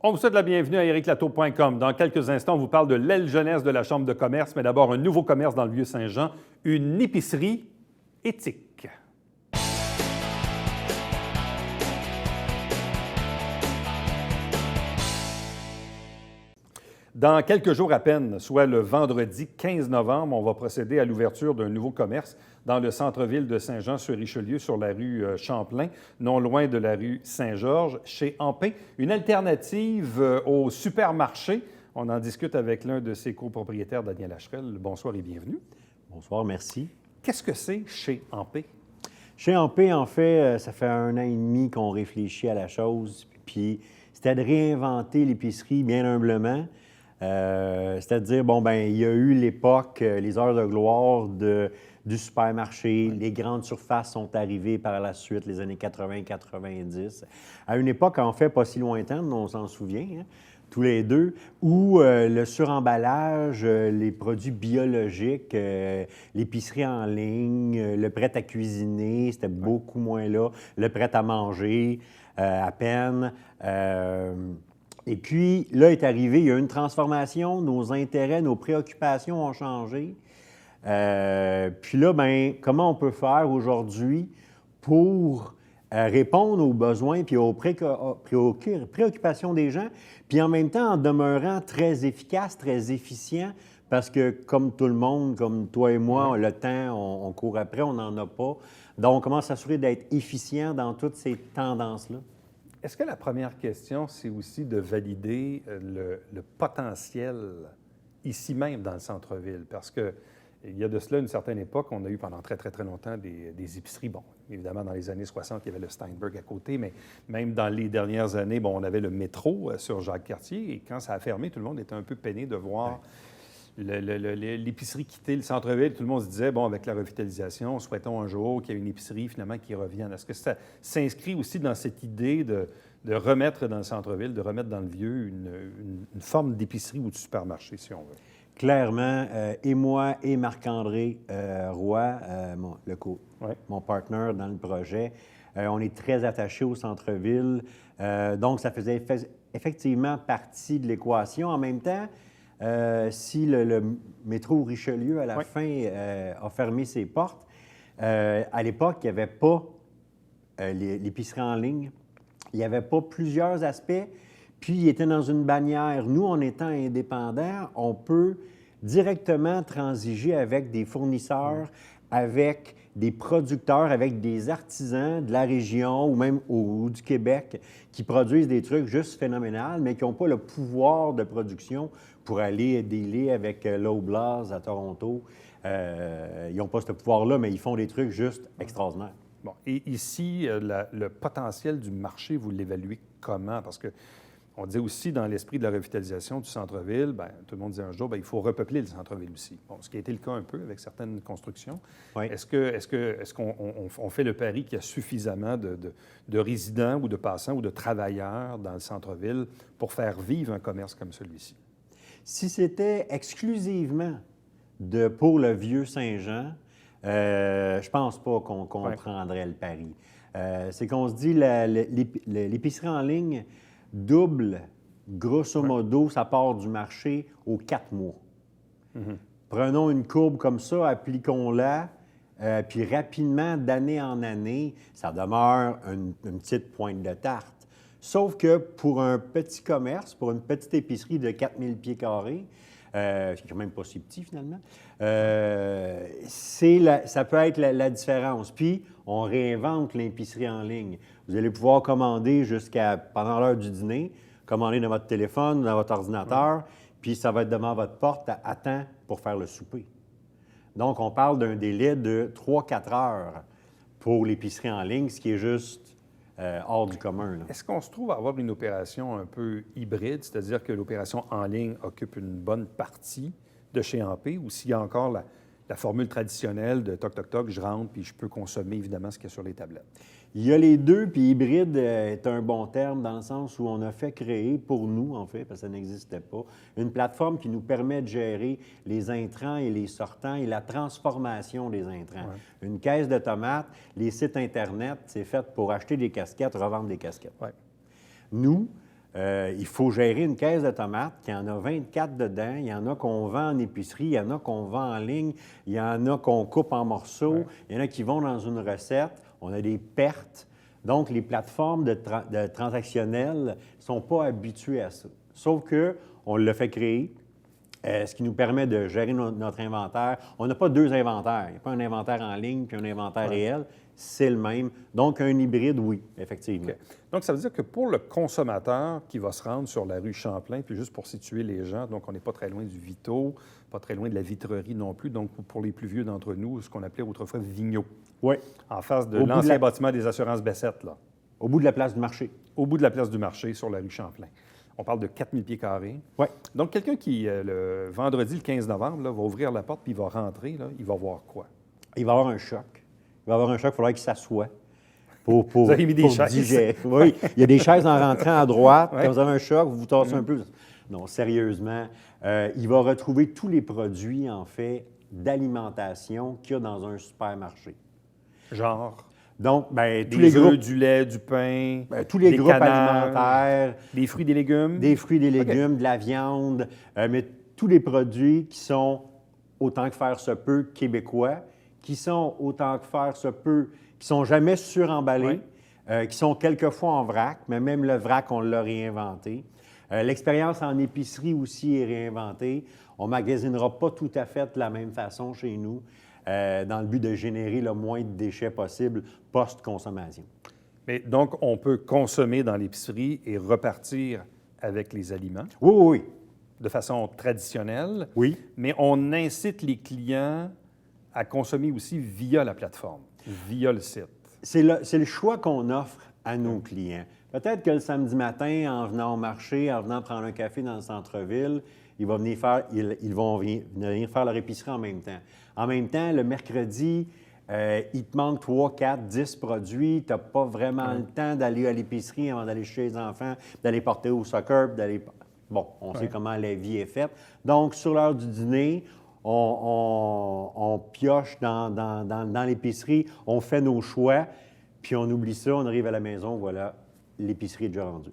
On vous souhaite la bienvenue à ericlatour.com. Dans quelques instants, on vous parle de l'aile jeunesse de la Chambre de commerce, mais d'abord un nouveau commerce dans le Vieux-Saint-Jean, une épicerie éthique. Dans quelques jours à peine, soit le vendredi 15 novembre, on va procéder à l'ouverture d'un nouveau commerce dans le centre-ville de Saint-Jean-sur-Richelieu, sur la rue Champlain, non loin de la rue Saint-Georges, chez Ampin, une alternative au supermarché. On en discute avec l'un de ses copropriétaires, Daniel Hacherel. Bonsoir et bienvenue. Bonsoir, merci. Qu'est-ce que c'est chez Ampin? Chez Ampin, en fait, ça fait 1 an et demi qu'on réfléchit à la chose, puis c'était de réinventer l'épicerie bien humblement. C'est-à-dire, il y a eu l'époque, les heures de gloire du supermarché. Les grandes surfaces sont arrivées par la suite, les années 80-90. À une époque, en fait, pas si lointaine, on s'en souvient, hein, tous les deux, où le suremballage, les produits biologiques, l'épicerie en ligne, le prêt à cuisiner, c'était beaucoup moins là, le prêt à manger, à peine. Et puis, là est arrivé, il y a eu une transformation, nos intérêts, nos préoccupations ont changé. Puis là, comment on peut faire aujourd'hui pour répondre aux besoins puis aux préoccupations des gens, puis en même temps en demeurant très efficace, très efficient, parce que comme tout le monde, comme toi et moi, le temps, on court après, on n'en a pas. Donc, comment s'assurer d'être efficient dans toutes ces tendances-là? Est-ce que la première question, c'est aussi de valider le potentiel ici même dans le centre-ville? Parce qu'il y a de cela une certaine époque, on a eu pendant très, très, très longtemps des épiceries. Bon, évidemment, dans les années 60, il y avait le Steinberg à côté, mais même dans les dernières années, on avait le métro sur Jacques-Cartier. Et quand ça a fermé, tout le monde était un peu peiné de voir l'épicerie quitter le centre-ville. Tout le monde se disait, avec la revitalisation, souhaitons un jour qu'il y ait une épicerie finalement qui revienne. Est-ce que ça s'inscrit aussi dans cette idée de remettre dans le centre-ville, de remettre dans le vieux une forme d'épicerie ou de supermarché, si on veut? Clairement, et moi et Marc-André Roy, mon partenaire dans le projet, on est très attachés au centre-ville. Donc, ça faisait effectivement partie de l'équation. En même temps, si le métro Richelieu, à la fin, a fermé ses portes, à l'époque, il n'y avait pas l'épicerie en ligne. Il n'y avait pas plusieurs aspects. Puis, il était dans une bannière. Nous, en étant indépendants, on peut directement transiger avec des fournisseurs, avec des producteurs, avec des artisans de la région ou même du Québec qui produisent des trucs juste phénoménaux, mais qui n'ont pas le pouvoir de production pour aller dealer avec Loblaws à Toronto. Ils n'ont pas ce pouvoir-là, mais ils font des trucs juste extraordinaires. Bon, et ici, le potentiel du marché, vous l'évaluez comment? Parce que on disait aussi, dans l'esprit de la revitalisation du centre-ville, tout le monde disait un jour, il faut repeupler le centre-ville aussi. Bon, ce qui a été le cas un peu avec certaines constructions. Oui. Est-ce qu'on fait le pari qu'il y a suffisamment de résidents ou de passants ou de travailleurs dans le centre-ville pour faire vivre un commerce comme celui-ci? Si c'était exclusivement pour le Vieux-Saint-Jean, je pense pas qu'on prendrait le pari. C'est qu'on se dit l'épicerie en ligne double, grosso modo, ça part du marché aux 4 mois. Prenons une courbe comme ça, appliquons-la, puis rapidement, d'année en année, ça demeure une petite pointe de tarte. Sauf que pour un petit commerce, pour une petite épicerie de 4000 pieds carrés, c'est quand même pas si petit finalement, ça peut être la différence. Puis, on réinvente l'épicerie en ligne. Vous allez pouvoir commander pendant l'heure du dîner, commander dans votre téléphone, dans votre ordinateur, puis ça va être devant votre porte à temps pour faire le souper. Donc, on parle d'un délai de 3-4 heures pour l'épicerie en ligne, ce qui est juste hors du commun. Est-ce qu'on se trouve à avoir une opération un peu hybride, c'est-à-dire que l'opération en ligne occupe une bonne partie de chez Ampé, ou s'il y a encore la formule traditionnelle de toc, toc, toc, je rentre puis je peux consommer évidemment ce qu'il y a sur les tablettes? Il y a les deux, puis hybride est un bon terme dans le sens où on a fait créer pour nous, en fait, parce que ça n'existait pas, une plateforme qui nous permet de gérer les intrants et les sortants et la transformation des intrants. Ouais. Une caisse de tomates, les sites Internet, c'est fait pour acheter des casquettes, revendre des casquettes. Ouais. Nous, Il faut gérer une caisse de tomates, il y en a 24 dedans, il y en a qu'on vend en épicerie, il y en a qu'on vend en ligne, il y en a qu'on coupe en morceaux, il y en a qui vont dans une recette, on a des pertes. Donc, les plateformes de transactionnelles ne sont pas habituées à ça. Sauf qu'on l'a fait créer, ce qui nous permet de gérer notre inventaire. On n'a pas deux inventaires. Il n'y a pas un inventaire en ligne puis un inventaire réel. C'est le même. Donc, un hybride, oui, effectivement. OK. Donc, ça veut dire que pour le consommateur qui va se rendre sur la rue Champlain, puis juste pour situer les gens, donc on n'est pas très loin du Vito, pas très loin de la vitrerie non plus, donc pour les plus vieux d'entre nous, ce qu'on appelait autrefois Vigneault. Oui. En face de l'ancien bâtiment des assurances Bessette, là. Au bout de la place du marché. Au bout de la place du marché, sur la rue Champlain. On parle de 4000 pieds carrés. Oui. Donc, quelqu'un qui, le vendredi, le 15 novembre, là, va ouvrir la porte puis il va rentrer, là, il va voir quoi? Il va avoir un choc. Il va avoir un choc, il faudra qu'il s'assoie. Pour vous avez mis des chaises. Digérer. Oui, il y a des chaises en rentrant à droite. Quand vous avez un choc, vous vous tassez un peu. Non, sérieusement, il va retrouver tous les produits, en fait, d'alimentation qu'il y a dans un supermarché. Genre? Donc, bien, tous des les œufs, groupes, du lait, du pain, tous les des groupes canages, alimentaires, des fruits, des légumes. des fruits, des légumes, de la viande, mais tous les produits qui sont, autant que faire se peut, québécois, qui sont, autant que faire se peut, qui sont jamais suremballés, qui sont quelquefois en vrac, mais même le vrac, on l'a réinventé. L'expérience en épicerie aussi est réinventée. On ne magasinera pas tout à fait de la même façon chez nous, dans le but de générer le moins de déchets possible post-consommation. Mais donc, on peut consommer dans l'épicerie et repartir avec les aliments. Oui, oui, oui. De façon traditionnelle. Oui. Mais on incite les clients à consommer aussi via la plateforme, via le site. C'est le choix qu'on offre à nos clients. Peut-être que le samedi matin, en venant au marché, en venant prendre un café dans le centre-ville, ils vont venir faire leur épicerie en même temps. En même temps, le mercredi, il te manque 3, 4, 10 produits. Tu n'as pas vraiment le temps d'aller à l'épicerie avant d'aller chez les enfants, d'aller porter au soccer, d'aller... Bon, on sait comment la vie est faite. Donc, sur l'heure du dîner, on pioche dans l'épicerie, on fait nos choix, puis on oublie ça, on arrive à la maison, voilà, l'épicerie est déjà rendue.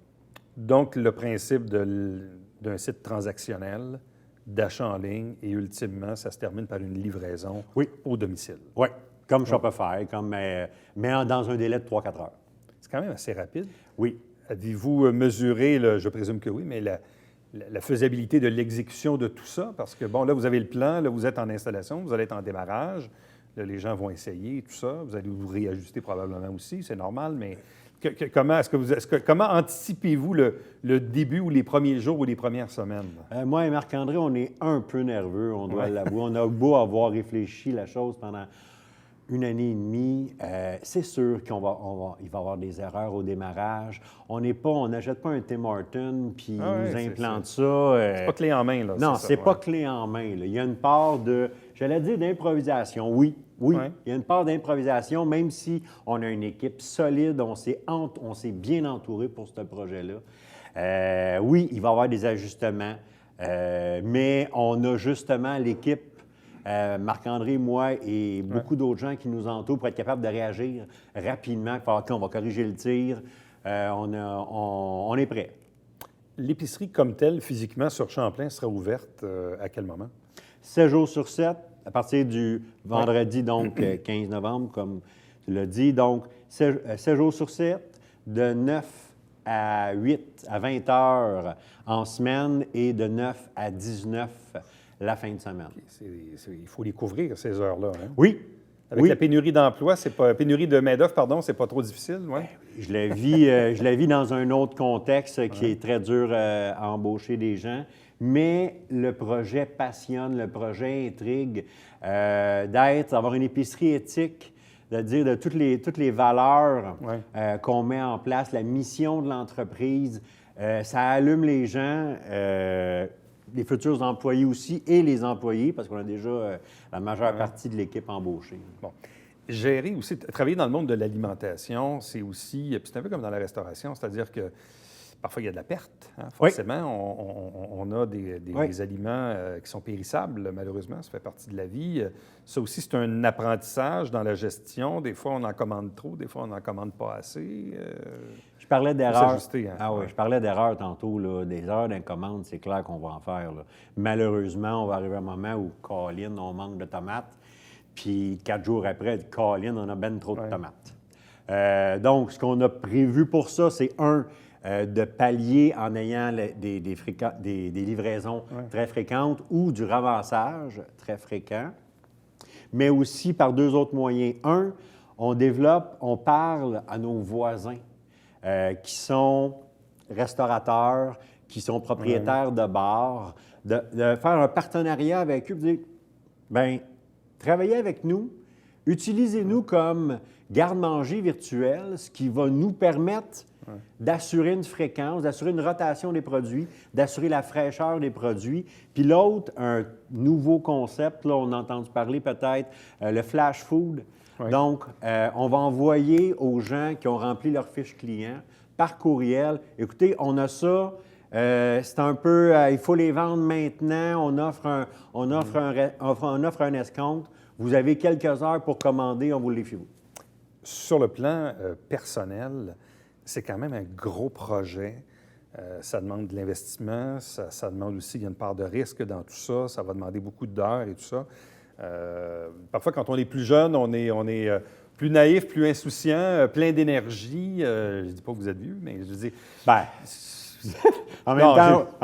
Donc, le principe d'un site transactionnel, d'achat en ligne, et ultimement, ça se termine par une livraison au domicile. Oui, comme Shopify, mais dans un délai de 3-4 heures. C'est quand même assez rapide. Oui. Avez-vous mesuré, je présume que oui, mais la faisabilité de l'exécution de tout ça? Parce que, bon, là, vous avez le plan, là, vous êtes en installation, vous allez être en démarrage, là, les gens vont essayer, tout ça, vous allez vous réajuster probablement aussi, c'est normal, mais comment anticipez-vous le début ou les premiers jours ou les premières semaines? Moi et Marc-André, on est un peu nerveux, on doit l'avouer. On a beau avoir réfléchi la chose pendant 1 année et demie, c'est sûr qu'il va y avoir des erreurs au démarrage. On n'achète pas un Tim Hortons puis nous implante ça. C'est pas clé en main, là. Non, c'est pas clé en main, là. Il y a une part j'allais dire d'improvisation, oui. Oui, il y a une part d'improvisation, même si on a une équipe solide, on s'est bien entouré pour ce projet-là. Oui, il va y avoir des ajustements, mais on a justement l'équipe, Marc-André, moi et beaucoup d'autres gens qui nous entourent pour être capables de réagir rapidement, OK, on va corriger le tir, on est prêt. L'épicerie comme telle, physiquement, sur Champlain, sera ouverte à quel moment? 7 jours sur 7. À partir du vendredi, donc 15 novembre, comme tu l'as dit. Donc, 7 jours sur 7, de 9 à 8 à 20 heures en semaine et de 9 à 19 la fin de semaine. Il faut les couvrir, ces heures-là. Hein? Oui. Avec la pénurie d'emploi, pénurie de main-d'œuvre, pardon, c'est pas trop difficile, oui? Je la vis dans un autre contexte qui est très dur à embaucher des gens. Mais le projet passionne, le projet intrigue, d'avoir une épicerie éthique, de dire de toutes les valeurs qu'on met en place, la mission de l'entreprise, ça allume les gens, les futurs employés aussi et les employés, parce qu'on a déjà la majeure partie de l'équipe embauchée. Bon. Gérer aussi, travailler dans le monde de l'alimentation, c'est aussi, puis c'est un peu comme dans la restauration, c'est-à-dire que parfois, il y a de la perte, hein, forcément. On a des aliments qui sont périssables, malheureusement. Ça fait partie de la vie. Ça aussi, c'est un apprentissage dans la gestion. Des fois, on en commande trop. Des fois, on n'en commande pas assez. Je parlais d'erreurs. s'ajuster, hein. Ah oui, Ouais. je parlais d'erreurs tantôt, là. Des erreurs d'incommande, c'est clair qu'on va en faire, là. Malheureusement, on va arriver à un moment où, Colin, on manque de tomates. Puis 4 jours après, Colin, on a ben trop de Ouais. tomates. Donc, ce qu'on a prévu pour ça, c'est de pallier en ayant des livraisons très fréquentes ou du ramassage très fréquent, mais aussi par 2 autres moyens. On parle à nos voisins qui sont restaurateurs, qui sont propriétaires de bars, de faire un partenariat avec eux, de dire, bien, travaillez avec nous, utilisez-nous comme garde-manger virtuel, ce qui va nous permettre d'assurer une fréquence, d'assurer une rotation des produits, d'assurer la fraîcheur des produits. Puis l'autre, un nouveau concept, là, on a entendu parler peut-être, le flash food. Oui. Donc, on va envoyer aux gens qui ont rempli leur fiche client par courriel. Écoutez, on a ça, c'est un peu, il faut les vendre maintenant, on offre un escompte. Vous avez quelques heures pour commander, on vous les fait vous. Sur le plan personnel, c'est quand même un gros projet. Ça demande de l'investissement, ça demande aussi, il y a une part de risque dans tout ça, ça va demander beaucoup d'heures et tout ça. Parfois, quand on est plus jeune, on est plus naïf, plus insouciant, plein d'énergie. Je ne dis pas que vous êtes vieux, mais je dis... Bien, en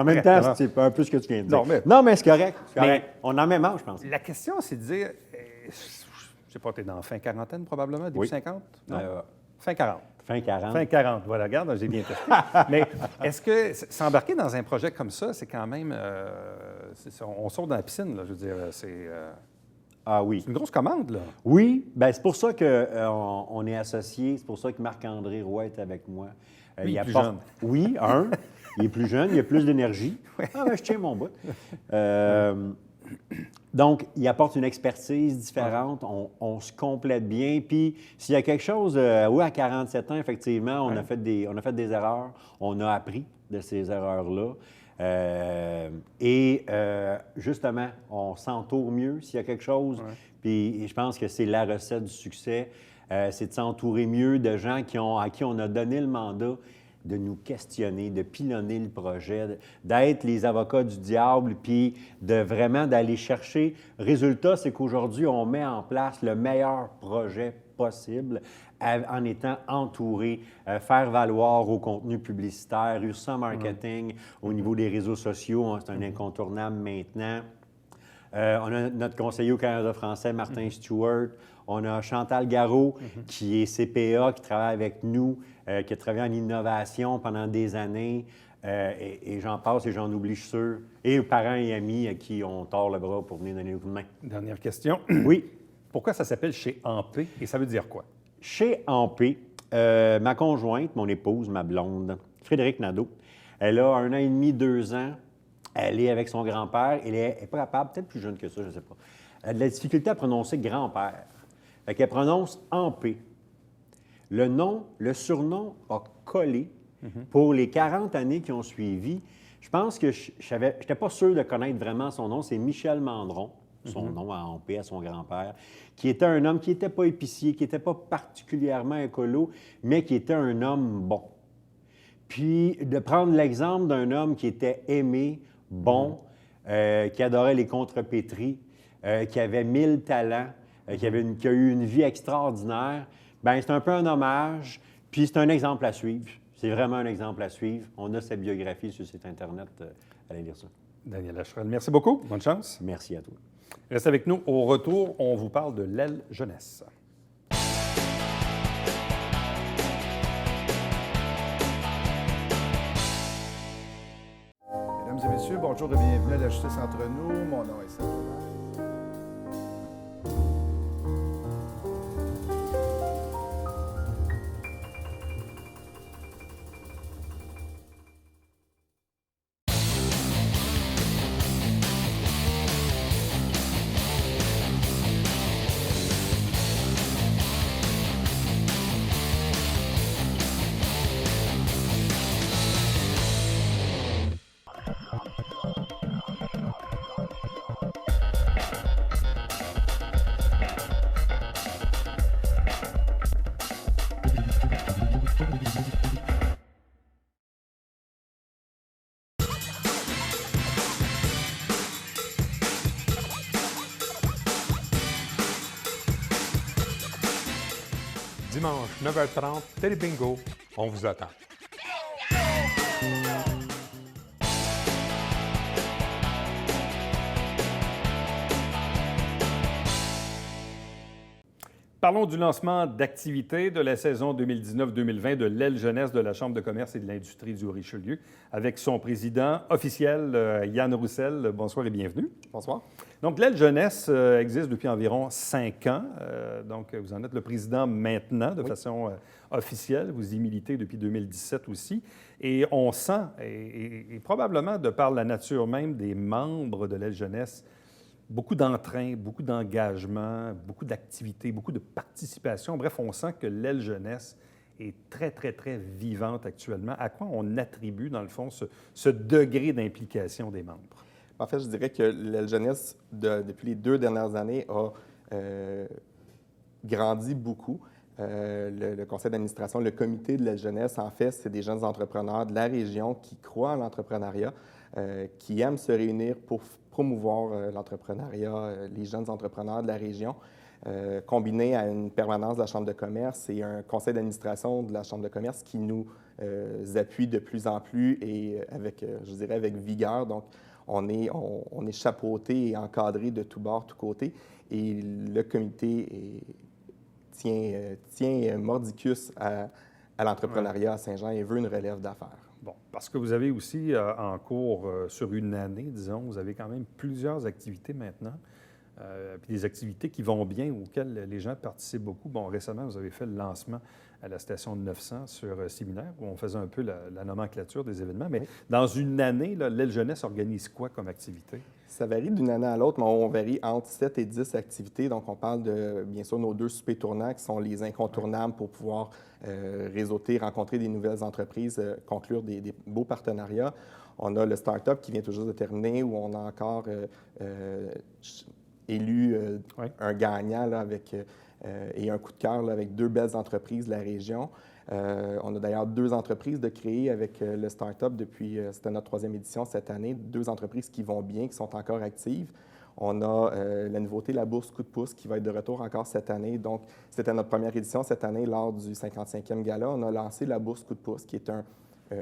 même temps, c'est un peu ce que tu viens de dire. Non, mais c'est correct. On en même âge, je pense. La question, c'est de dire, je ne sais pas, tu es dans fin quarantaine probablement, début 50? Non? Fin 40. Fin 40. Fin 40, voilà, regarde, j'ai bien testé. Mais est-ce que s'embarquer dans un projet comme ça, c'est quand même... on saute dans la piscine, là, je veux dire, c'est... Ah oui. C'est une grosse commande, là. Oui, bien, c'est pour ça qu'on est associés. C'est pour ça que Marc-André Roy est avec moi. Lui, il est plus jeune. Oui, il est plus jeune, il a plus d'énergie. Ah, ben, je tiens mon bout. Donc, il apporte une expertise différente. On se complète bien. Puis, s'il y a quelque chose, oui, à 47 ans, effectivement, on a fait des erreurs. On a appris de ces erreurs-là. Justement, on s'entoure mieux s'il y a quelque chose. Puis je pense que c'est la recette du succès, c'est de s'entourer mieux de gens à qui on a donné le mandat de nous questionner, de pilonner le projet, d'être les avocats du diable, puis vraiment d'aller chercher. Résultat, c'est qu'aujourd'hui, on met en place le meilleur projet possible en étant entouré, faire valoir au contenu publicitaire, USA Marketing, au niveau des réseaux sociaux, c'est un incontournable maintenant. On a notre conseiller au Canada français, Martin Stewart. On a Chantal Garot, qui est CPA, qui travaille avec nous, qui a travaillé en innovation pendant des années. Et j'en passe et j'en oublie, je suis sûr. Et parents et amis à qui on tord le bras pour venir donner un coup de main. Dernière question. Oui. Pourquoi ça s'appelle Chez Ampé et ça veut dire quoi? Chez Ampé, ma conjointe, mon épouse, ma blonde, Frédéric Nadeau, elle a 1 an et demi, 2 ans. Elle est avec son grand-père. Elle n'est pas capable, peut-être plus jeune que ça, je ne sais pas. Elle a de la difficulté à prononcer grand-père. Fait qu'elle prononce Ampé. Le surnom a collé pour les 40 années qui ont suivi. Je pense que je n'étais pas sûr de connaître vraiment son nom. C'est Michel Mandron, son nom à Ampé, à son grand-père, qui était un homme qui n'était pas épicier, qui n'était pas particulièrement écolo, mais qui était un homme bon. Puis de prendre l'exemple d'un homme qui était aimé, bon, qui adorait les contrepétries, qui avait 1000 talents, qui a eu une vie extraordinaire, bien, c'est un peu un hommage, puis c'est un exemple à suivre. C'est vraiment un exemple à suivre. On a sa biographie sur le site Internet. Allez lire ça. Daniel Lacherelle, merci beaucoup. Bonne chance. Merci à toi. Reste avec nous. Au retour, on vous parle de l'aile jeunesse. Mesdames et messieurs, bonjour et bienvenue à la Justice entre nous. Mon nom est Serge. dimanche 9h30, Télé Bingo, on vous attend. Parlons du lancement d'activités de la saison 2019-2020 de l'aile jeunesse de la Chambre de commerce et de l'industrie du Richelieu avec son président officiel, Yann Roussel. Bonsoir et bienvenue. Bonsoir. Donc, l'aile jeunesse existe depuis environ 5 ans. Donc, vous en êtes le président maintenant de façon officielle. Vous y militez depuis 2017 aussi. Et on sent, et probablement de par la nature même des membres de l'aile jeunesse, beaucoup d'entrain, beaucoup d'engagement, beaucoup d'activités, beaucoup de participation. Bref, on sent que l'aile jeunesse est très, très, très vivante actuellement. À quoi on attribue, dans le fond, ce degré d'implication des membres? En fait, je dirais que l'aile jeunesse, depuis les 2 dernières années, a grandi beaucoup. Le conseil d'administration, le comité de l'aile jeunesse, en fait, c'est des jeunes entrepreneurs de la région qui croient en l'entrepreneuriat, qui aiment se réunir pour promouvoir l'entrepreneuriat, les jeunes entrepreneurs de la région, combiné à une permanence de la Chambre de commerce et un conseil d'administration de la Chambre de commerce qui nous appuie de plus en plus et avec, je dirais, avec vigueur. Donc, on est chapeauté et encadré de tous bords, tous côtés. Et le comité tient mordicus à l'entrepreneuriat à Saint-Jean et veut une relève d'affaires. Bon, parce que vous avez aussi en cours sur une année, disons, vous avez quand même plusieurs activités maintenant, puis des activités qui vont bien, auxquelles les gens participent beaucoup. Bon, récemment, vous avez fait le lancement à la station de 900 sur Séminaire, où on faisait un peu la nomenclature des événements. Mais dans une année, l'aile jeunesse organise quoi comme activité? Ça varie d'une année à l'autre, mais on varie entre 7 et 10 activités. Donc, on parle de, bien sûr, nos 2 soupers tournants qui sont les incontournables pour pouvoir réseauter, rencontrer des nouvelles entreprises, conclure des beaux partenariats. On a le Start-up qui vient tout juste de terminer, où on a encore élu un gagnant là, et un coup de cœur là, avec 2 belles entreprises de la région. On a d'ailleurs 2 entreprises de créer avec le Start-up depuis, c'était notre 3e édition cette année, 2 entreprises qui vont bien, qui sont encore actives. On a la nouveauté, la bourse Coup de pouce, qui va être de retour encore cette année. Donc, c'était notre première édition cette année lors du 55e gala. On a lancé la bourse Coup de pouce, qui est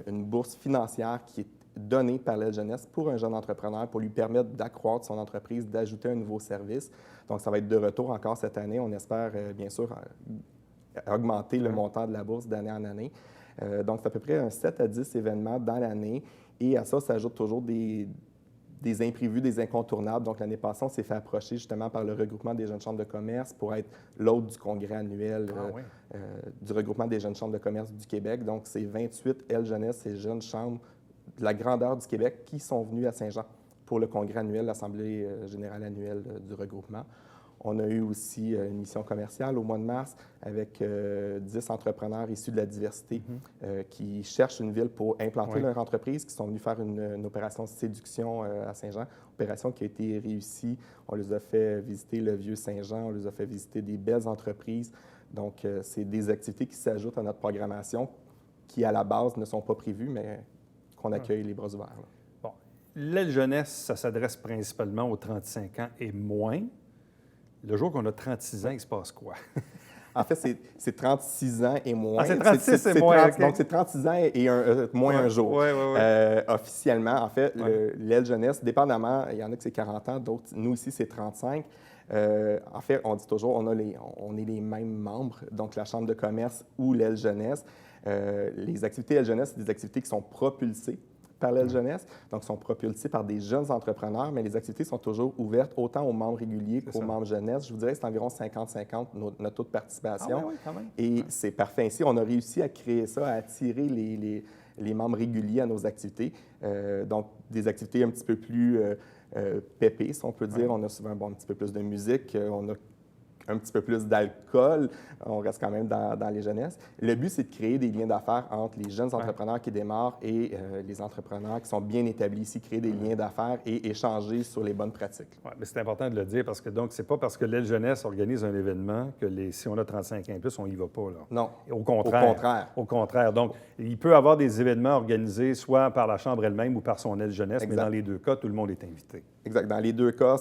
une bourse financière qui est donnée par l'aile jeunesse pour un jeune entrepreneur pour lui permettre d'accroître son entreprise, d'ajouter un nouveau service. Donc, ça va être de retour encore cette année. On espère, bien sûr, augmenter le montant de la bourse d'année en année. Donc, c'est à peu près un 7 à 10 événements dans l'année. Et à ça s'ajoutent toujours des imprévus, des incontournables. Donc, l'année passée, on s'est fait approcher justement par le regroupement des jeunes chambres de commerce pour être l'hôte du congrès annuel du regroupement des jeunes chambres de commerce du Québec. Donc, c'est 28 ailes jeunesse et jeunes chambres de la grandeur du Québec qui sont venus à Saint-Jean pour le congrès annuel, l'Assemblée générale annuelle du regroupement. On a eu aussi une mission commerciale au mois de mars avec 10 entrepreneurs issus de la diversité qui cherchent une ville pour implanter leur entreprise, qui sont venus faire une opération de séduction à Saint-Jean, opération qui a été réussie. On les a fait visiter le vieux Saint-Jean, on les a fait visiter des belles entreprises. Donc, c'est des activités qui s'ajoutent à notre programmation qui, à la base, ne sont pas prévues, mais qu'on accueille les bras ouverts. Là. Bon. L'aile jeunesse, ça s'adresse principalement aux 35 ans et moins. Le jour qu'on a 36 ans, il se passe quoi? En fait, c'est 36 ans et moins. Ah, c'est 36 et moins, 30, okay. Donc, c'est 36 ans et moins un jour. Oui. Officiellement, en fait, l'aile jeunesse, dépendamment, il y en a que c'est 40 ans, d'autres, nous ici, c'est 35. En fait, on dit toujours, on est les mêmes membres, donc la Chambre de commerce ou l'aile jeunesse. Les activités aile jeunesse, c'est des activités qui sont propulsées par l'aile jeunesse, donc sont propulsées par des jeunes entrepreneurs, mais les activités sont toujours ouvertes autant aux membres réguliers qu'aux membres jeunesse. Je vous dirais que c'est environ 50-50 notre taux de participation. Oui, quand même. Et c'est parfait ainsi. On a réussi à créer ça, à attirer les membres réguliers à nos activités. Donc, des activités un petit peu plus pépées, si on peut dire. On a souvent un petit peu plus de musique, on a un petit peu plus d'alcool. On reste quand même dans les jeunesses. Le but, c'est de créer des liens d'affaires entre les jeunes entrepreneurs qui démarrent et les entrepreneurs qui sont bien établis ici, créer des liens d'affaires et échanger sur les bonnes pratiques. Oui, mais c'est important de le dire parce que donc, c'est pas parce que l'aile jeunesse organise un événement que si on a 35 ans et plus, on n'y va pas. Là. Non. Au contraire. Au contraire. Donc, il peut y avoir des événements organisés soit par la Chambre elle-même ou par son aile jeunesse, mais dans les 2 cas, tout le monde est invité. Exact. Dans les 2 cas,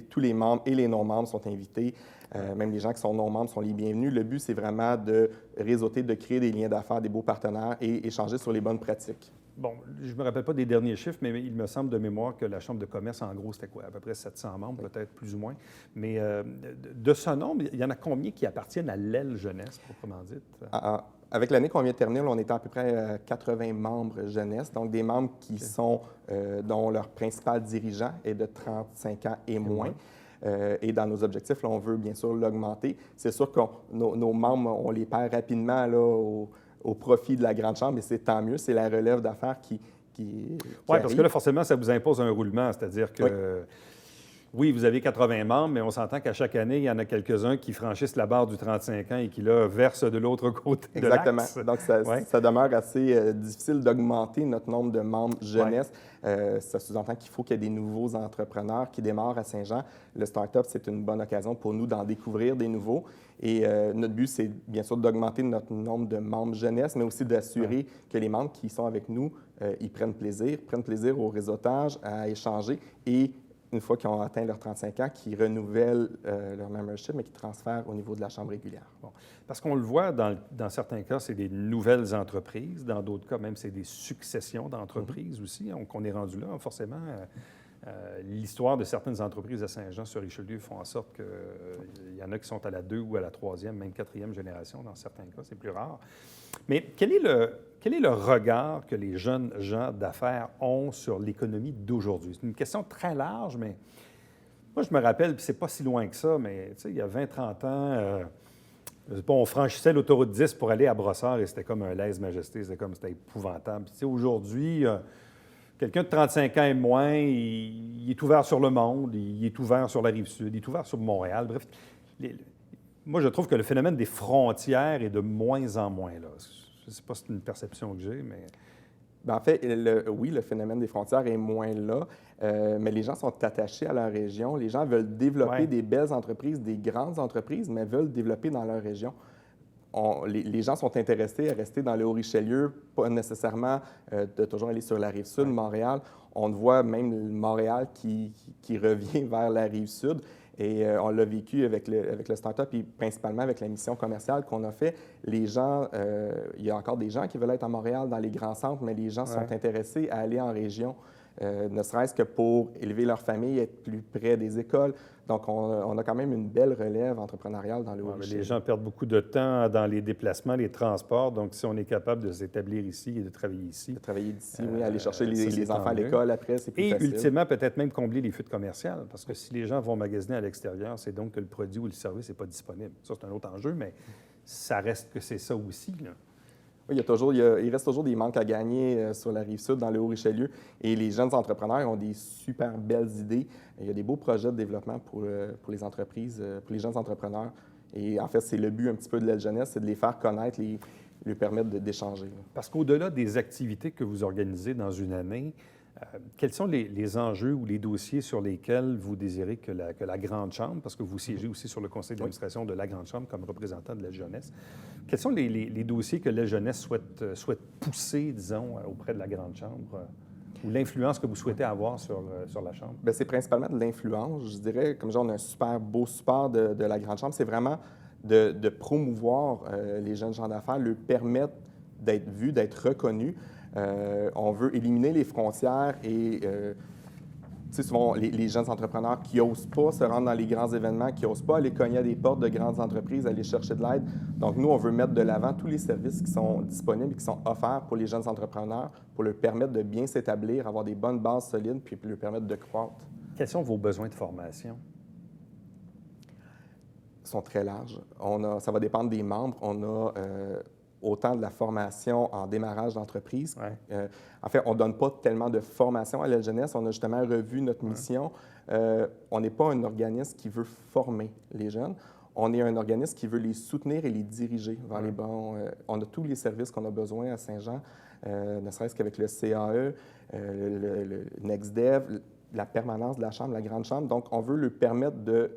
tous les membres et les non-membres sont invités. Même les gens qui sont non-membres sont les bienvenus. Le but, c'est vraiment de réseauter, de créer des liens d'affaires, des beaux partenaires et échanger sur les bonnes pratiques. Bon, je ne me rappelle pas des derniers chiffres, mais il me semble de mémoire que la Chambre de commerce, en gros, c'était quoi? À peu près 700 membres, peut-être plus ou moins. Mais de ce nombre, il y en a combien qui appartiennent à l'aile jeunesse, proprement dite? Avec l'année qu'on vient de terminer, on était à peu près 80 membres jeunesse, donc des membres qui sont, dont leur principal dirigeant est de 35 ans et moins. Et dans nos objectifs, là, on veut bien sûr l'augmenter. C'est sûr que nos membres, on les perd rapidement là, au profit de la Grande Chambre, et c'est tant mieux. C'est la relève d'affaires qui Oui, parce que là, forcément, ça vous impose un roulement, c'est-à-dire que... Oui, vous avez 80 membres, mais on s'entend qu'à chaque année, il y en a quelques-uns qui franchissent la barre du 35 ans et qui, là, versent de l'autre côté de l'axe. Exactement. Donc, ça demeure assez difficile d'augmenter notre nombre de membres jeunesse. Ça sous-entend qu'il faut qu'il y ait des nouveaux entrepreneurs qui démarrent à Saint-Jean. Le Start-up, c'est une bonne occasion pour nous d'en découvrir des nouveaux. Et notre but, c'est bien sûr d'augmenter notre nombre de membres jeunesse, mais aussi d'assurer que les membres qui sont avec nous, ils prennent plaisir au réseautage, à échanger et une fois qu'ils ont atteint leurs 35 ans, qui renouvellent leur membership, mais qui transfèrent au niveau de la Chambre régulière. Bon. Parce qu'on le voit, dans certains cas, c'est des nouvelles entreprises. Dans d'autres cas, même, c'est des successions d'entreprises aussi. Donc, on est rendu là, forcément. L'histoire de certaines entreprises à Saint-Jean-sur-Richelieu font en sorte qu'il y en a qui sont à la 2 ou à la 3e, même 4e génération dans certains cas. C'est plus rare. Mais quel est le regard que les jeunes gens d'affaires ont sur l'économie d'aujourd'hui? C'est une question très large, mais moi, je me rappelle, puis c'est pas si loin que ça, mais il y a 20-30 ans, je sais pas, on franchissait l'autoroute 10 pour aller à Brossard et c'était comme un lèse-majesté, c'était épouvantable. Puis aujourd'hui, quelqu'un de 35 ans et moins, il est ouvert sur le monde, il est ouvert sur la Rive-Sud, il est ouvert sur Montréal. Bref, moi, je trouve que le phénomène des frontières est de moins en moins là. Je ne sais pas si c'est une perception que j'ai, mais... Bien, en fait, oui, le phénomène des frontières est moins là, mais les gens sont attachés à leur région. Les gens veulent développer des belles entreprises, des grandes entreprises, mais veulent développer dans leur région. Les gens sont intéressés à rester dans le Haut-Richelieu, pas nécessairement de toujours aller sur la Rive-Sud, Montréal. On voit même Montréal qui revient vers la Rive-Sud. Et on l'a vécu avec le start-up et principalement avec la mission commerciale qu'on a fait. Les gens, il y a encore des gens qui veulent être à Montréal dans les grands centres, mais les gens sont intéressés à aller en région, ne serait-ce que pour élever leur famille, être plus près des écoles. Donc, on a quand même une belle relève entrepreneuriale dans le Haut-Richelieu. Les gens perdent beaucoup de temps dans les déplacements, les transports. Donc, si on est capable de s'établir ici et de travailler ici... De travailler d'ici, oui, aller chercher les enfants à l'école après, c'est plus facile. Et ultimement, peut-être même combler les fuites commerciales. Parce que si les gens vont magasiner à l'extérieur, c'est donc que le produit ou le service n'est pas disponible. Ça, c'est un autre enjeu, mais ça reste que c'est ça aussi, là. Oui, il reste toujours des manques à gagner sur la Rive-Sud, dans le Haut-Richelieu. Et les jeunes entrepreneurs ont des super belles idées. Il y a des beaux projets de développement pour les entreprises, pour les jeunes entrepreneurs. Et en fait, c'est le but un petit peu de l'aile jeunesse, c'est de les faire connaître, lui permettre d'échanger. Parce qu'au-delà des activités que vous organisez dans une année, quels sont les enjeux ou les dossiers sur lesquels vous désirez que la Grande Chambre, parce que vous siégez aussi sur le conseil d'administration de la Grande Chambre comme représentant de la jeunesse, quels sont les dossiers que la jeunesse souhaite pousser, disons, auprès de la Grande Chambre, ou l'influence que vous souhaitez avoir sur la Chambre? Bien, c'est principalement de l'influence. Je dirais, comme on a un super beau support de la Grande Chambre, c'est vraiment de promouvoir les jeunes gens d'affaires, leur permettre d'être vus, d'être reconnus. On veut éliminer les frontières et souvent les jeunes entrepreneurs qui n'osent pas se rendre dans les grands événements, qui n'osent pas aller cogner à des portes de grandes entreprises, aller chercher de l'aide. Donc, nous, on veut mettre de l'avant tous les services qui sont disponibles et qui sont offerts pour les jeunes entrepreneurs pour leur permettre de bien s'établir, avoir des bonnes bases solides, puis leur permettre de croître. Quels sont vos besoins de formation? Ils sont très larges. Ça va dépendre des membres. On a autant de la formation en démarrage d'entreprise. En fait, on ne donne pas tellement de formation à la jeunesse. On a justement revu notre mission. On n'est pas un organisme qui veut former les jeunes. On est un organisme qui veut les soutenir et les diriger vers les bons... on a tous les services qu'on a besoin à Saint-Jean, ne serait-ce qu'avec le CAE, le NextDev, la permanence de la Chambre, la Grande Chambre. Donc, on veut leur permettre de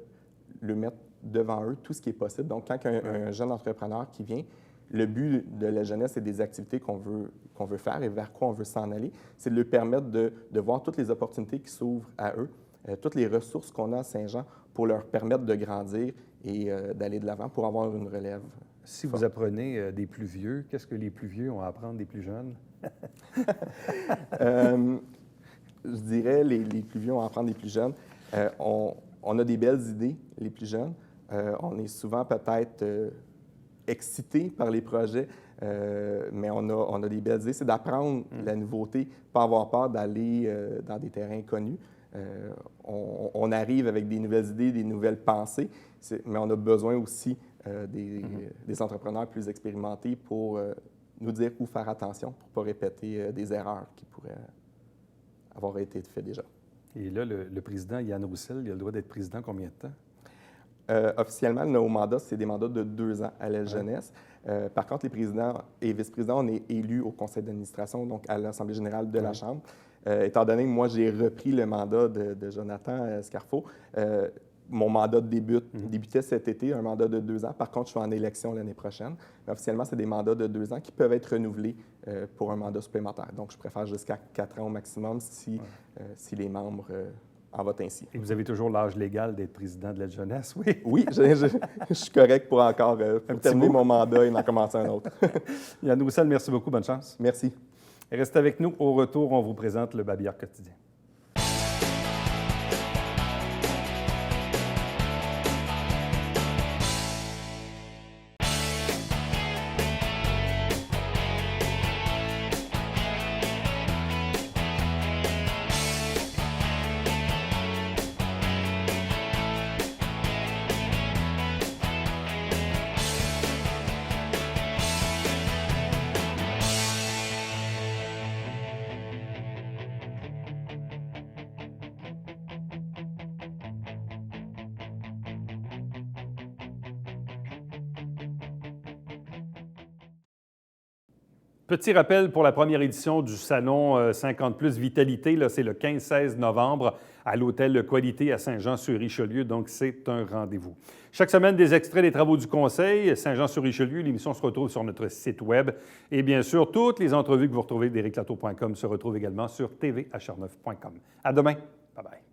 le mettre devant eux tout ce qui est possible. Donc, quand un jeune entrepreneur qui vient, le but de la jeunesse et des activités qu'on veut faire et vers quoi on veut s'en aller, c'est de leur permettre de voir toutes les opportunités qui s'ouvrent à eux toutes les ressources qu'on a à Saint-Jean pour leur permettre de grandir et d'aller de l'avant pour avoir une relève. Si vous apprenez des plus vieux, qu'est-ce que les plus vieux ont à apprendre des plus jeunes? Je dirais les plus vieux ont à apprendre des plus jeunes. On a des belles idées, les plus jeunes. On est souvent peut-être excités par les projets, mais on a des belles idées. C'est d'apprendre la nouveauté, pas avoir peur d'aller dans des terrains connus. On arrive avec des nouvelles idées, des nouvelles pensées, mais on a besoin aussi des entrepreneurs plus expérimentés pour nous dire où faire attention pour ne pas répéter des erreurs qui pourraient avoir été faites déjà. Et là, le président Yann Roussel, il a le droit d'être président combien de temps? Officiellement, nos mandats, c'est des mandats de 2 ans à l'aile jeunesse. Par contre, les présidents et vice-présidents, on est élus au conseil d'administration, donc à l'Assemblée générale de la Chambre. Étant donné que moi, j'ai repris le mandat de Jonathan Scarfo, mon mandat débutait cet été, un mandat de 2 ans. Par contre, je suis en élection l'année prochaine. Mais officiellement, c'est des mandats de 2 ans qui peuvent être renouvelés pour un mandat supplémentaire. Donc, je préfère jusqu'à 4 ans au maximum si les membres en votent ainsi. Et vous avez toujours l'âge légal d'être président de l'aide jeunesse, oui? Oui, je suis correct pour encore pour terminer mon mandat et en commencer un autre. Yann Roussel, merci beaucoup. Bonne chance. Merci. Et restez avec nous. Au retour, on vous présente le Babillard quotidien. Petit rappel pour la première édition du Salon 50 Plus Vitalité. Là, c'est le 15-16 novembre à l'hôtel Qualité à Saint-Jean-sur-Richelieu. Donc, c'est un rendez-vous. Chaque semaine, des extraits des travaux du Conseil. Saint-Jean-sur-Richelieu, l'émission se retrouve sur notre site Web. Et bien sûr, toutes les entrevues que vous retrouvez d'ericlateau.com se retrouvent également sur tvhr9.com. À demain. Bye-bye.